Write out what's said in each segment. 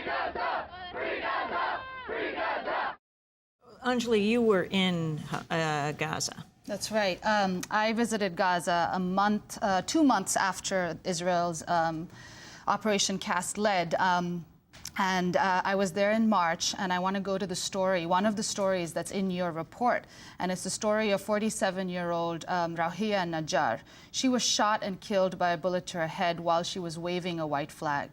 Gaza! Free Gaza! Free Gaza! Anjali, you were in Gaza. That's right. I visited Gaza 2 months after Israel's Operation Cast Lead. And I was there in March, and I want to go to the story, one of the stories that's in your report. And it's the story of 47-year-old Rawhiya Najjar. She was shot and killed by a bullet to her head while she was waving a white flag.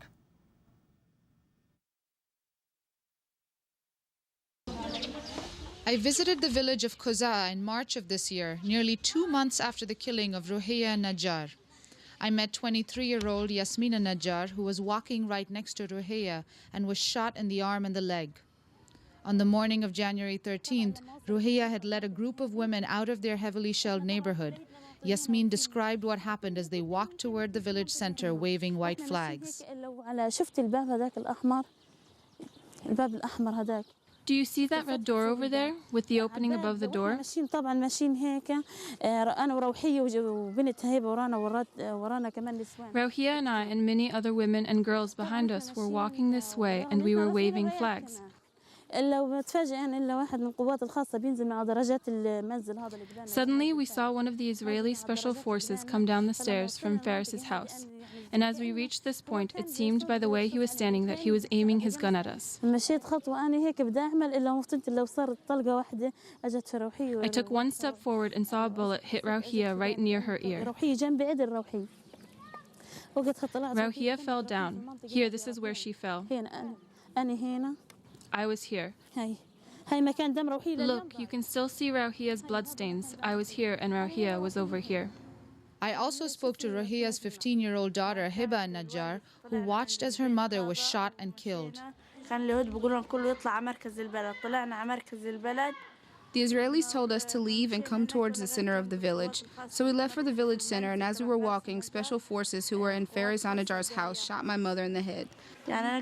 I visited the village of Gaza in March of this year, nearly 2 months after the killing of Rawhiya Najjar. I met 23-year-old Yasmina Najjar, who was walking right next to Rawhiya and was shot in the arm and the leg. On the morning of January 13th, Rawhiya had led a group of women out of their heavily shelled neighborhood. Yasmin described what happened as they walked toward the village center waving white flags. Do you see that red door over there with the opening above the door? Rawhiya and I and many other women and girls behind us were walking this way, and we were waving flags. Suddenly, we saw one of the Israeli special forces come down the stairs from Faris's house. And as we reached this point, it seemed by the way he was standing that he was aiming his gun at us. I took one step forward and saw a bullet hit Rawhiya right near her ear. Rawhiya fell down. Here, this is where she fell. I was here. Look, you can still see Rawhiya's bloodstains. I was here and Rawhiya was over here. I also spoke to Rawhiya's 15-year-old daughter, Hiba Najjar, who watched as her mother was shot and killed. The Israelis told us to leave and come towards the center of the village. So we left for the village center, and as we were walking, special forces who were in Faris Najjar's house shot my mother in the head. I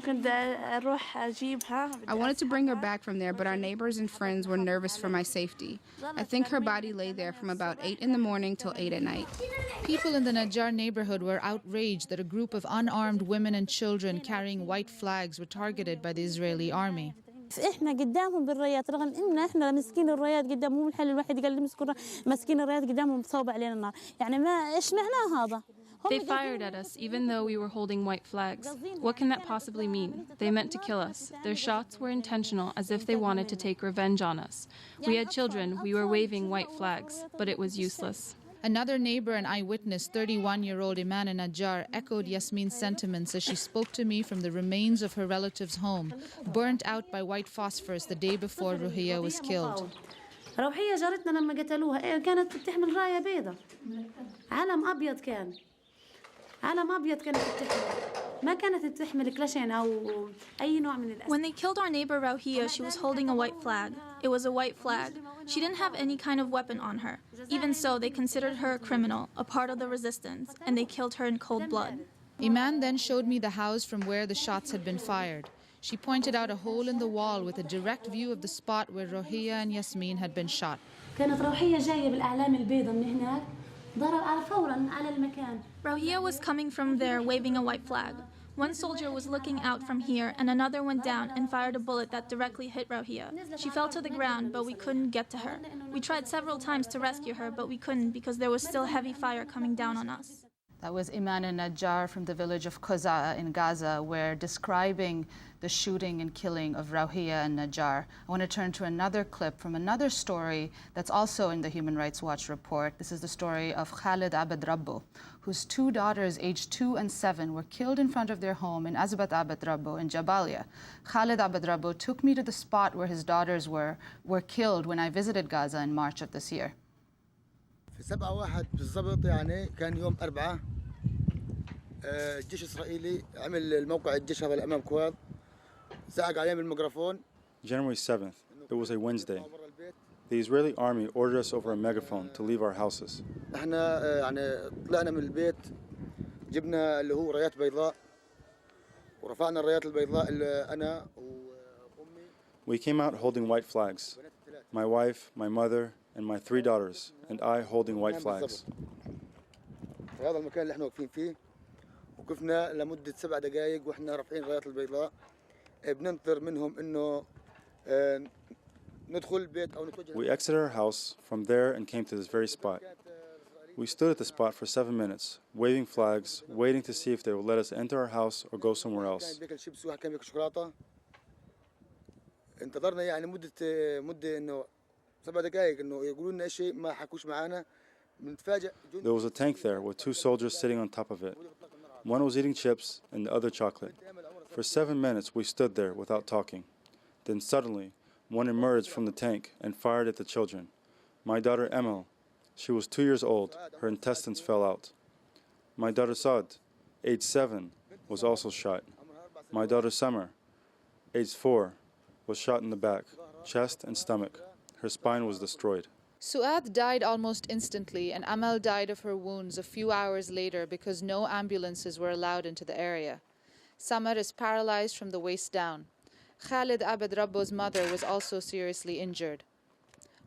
wanted to bring her back from there, but our neighbors and friends were nervous for my safety. I think her body lay there from about 8 in the morning till 8 at night. People in the Najjar neighborhood were outraged that a group of unarmed women and children carrying white flags were targeted by the Israeli army. احنا قدامهم بالرايات رغم ان احنا ماسكين الرايات قدامهم الحل الواحد قال لي ماسكين الرايات قدامهم صوب علينا النار يعني ما ايش معناه هذا. They fired at us even though we were holding white flags. What can that possibly mean? They meant to kill us. Their shots were intentional, as if they wanted to take revenge on us. We had children, we were waving white flags, but it was useless. Another neighbor and eyewitness, 31-year-old Imana Najjar, echoed Yasmin's sentiments as she spoke to me from the remains of her relative's home, burnt out by white phosphorus the day before Rawhiya was killed. روحية جارتنا لما قتلوها كانت بتحمل راية بيضة علم أبيض كان علم أبيض كانت بتحمل ما كانت بتحمل كلاشين أو أي نوع من الأسلحة. When they killed our neighbor Rawhiya, she was holding a white flag. It was a white flag. She didn't have any kind of weapon on her. Even so, they considered her a criminal, a part of the resistance, and they killed her in cold blood. Iman then showed me the house from where the shots had been fired. She pointed out a hole in the wall with a direct view of the spot where Rawhiya and Yasmin had been shot. كانت روحية جاية بالأعلام البيضاء من هناك ضرب على فورا على المكان. Rawhiya was coming from there waving a white flag. One soldier was looking out from here and another went down and fired a bullet that directly hit Rawhiya. She fell to the ground, but we couldn't get to her. We tried several times to rescue her, but we couldn't because there was still heavy fire coming down on us. That was Imana Najjar from the village of Gaza in Gaza, where describing the shooting and killing of Rawhiya and Najjar. I want to turn to another clip from another story that's also in the Human Rights Watch report. This is the story of Khalid Abed Rabbo, whose 2 daughters, aged 2 and 7, were killed in front of their home in Azbat Abed Rabbo in Jabalia. Khalid Abed Rabbo took me to the spot where his daughters were killed when I visited Gaza in March of this year. في 7/1 بالضبط يعني كان يوم 4 الجيش الإسرائيلي عمل الموقع الجيش هذا الأمام كواد زعق عليه بالميكروفون. January 7th, it was a Wednesday. The Israeli army ordered us over a megaphone to leave our houses. احنا يعني طلعنا من البيت جبنا اللي هو رايات بيضاء ورفعنا الرايات البيضاء اللي أنا وأمي. We came out holding white flags. My wife, my mother, and my 3 daughters, and I holding white flags. هذا المكان اللي احنا واقفين فيه وقفنا لمدة 7 دقائق واحنا رافعين الرايات البيضاء بننطر منهم إنه ندخل البيت أو نخرج. We exited our house from there and came to this very spot. We stood at the spot for 7 minutes, waving flags, waiting to see if they would let us enter our house or go somewhere else. كان بياكل شيبس وواحد كان بياكل شوكولاتة. انتظرنا يعني مدة إنه 7 دقائق إنه يقولوا لنا شيء ما حكوش معانا. بنتفاجئ. There was a tank there with 2 soldiers sitting on top of it. One was eating chips and the other chocolate. For 7 minutes we stood there without talking. Then suddenly, one emerged from the tank and fired at the children. My daughter Emil, she was 2 years old, her intestines fell out. My daughter Saad, age 7, was also shot. My daughter Summer, age 4, was shot in the back, chest and stomach. Her spine was destroyed. Suad died almost instantly, and Amal died of her wounds a few hours later because no ambulances were allowed into the area. Samar is paralyzed from the waist down. Khalid Abed Rabbo's mother was also seriously injured.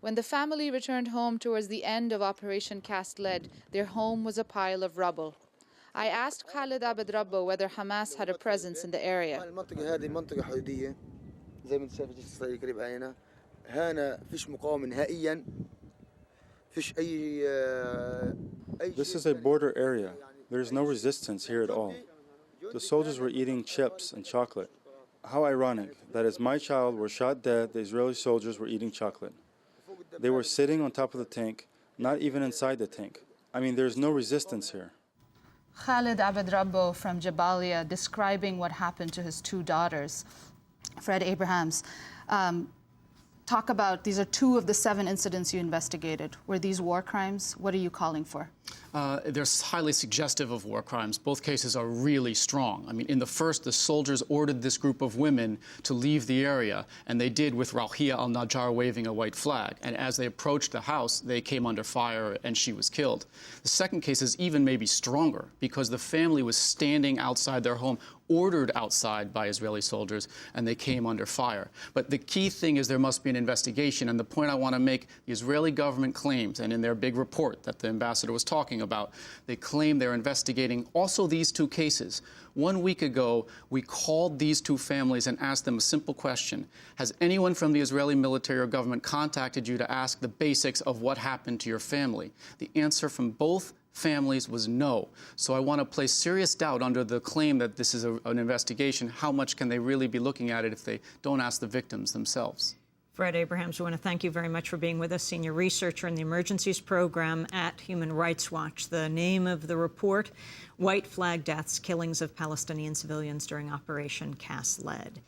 When the family returned home towards the end of Operation Cast Lead, their home was a pile of rubble. I asked Khalid Abed Rabbo whether Hamas had a presence in the area. المنطقة هذه منطقة حدودية زي ما انت شايف الجيش الإسرائيلي قريب علينا. هنا فيش مقاومة نهائيا. فيش أي This is a border area. There is no resistance here at all. The soldiers were eating chips and chocolate. How ironic that as my child were shot dead, the Israeli soldiers were eating chocolate. They were sitting on top of the tank, not even inside the tank. I mean, there's no resistance here. Khalid Abed Rabbo from Jabalia describing what happened to his 2 daughters. Fred Abrahams, talk about, these are 2 of the 7 incidents you investigated. Were these war crimes? What are you calling for? They're highly suggestive of war crimes. Both cases are really strong. I mean, in the first, the soldiers ordered this group of women to leave the area, and they did with Rauhia al-Najjar waving a white flag. And as they approached the house, they came under fire, and she was killed. The second case is even maybe stronger, because the family was standing outside their home, ordered outside by Israeli soldiers, and they came under fire. But the key thing is there must be an investigation, and the point I want to make, the Israeli government claims, and in their big report that the ambassador was talking about, they claim they're investigating also these 2 cases. 1 week ago, we called these 2 families and asked them a simple question. Has anyone from the Israeli military or government contacted you to ask the basics of what happened to your family? The answer from both families was no. So I want to place serious doubt under the claim that this is an investigation. How much can they really be looking at it if they don't ask the victims themselves? Fred Abrahams, I want to thank you very much for being with us, senior researcher in the Emergencies Program at Human Rights Watch. The name of the report, White Flag Deaths, Killings of Palestinian Civilians During Operation Cast Lead.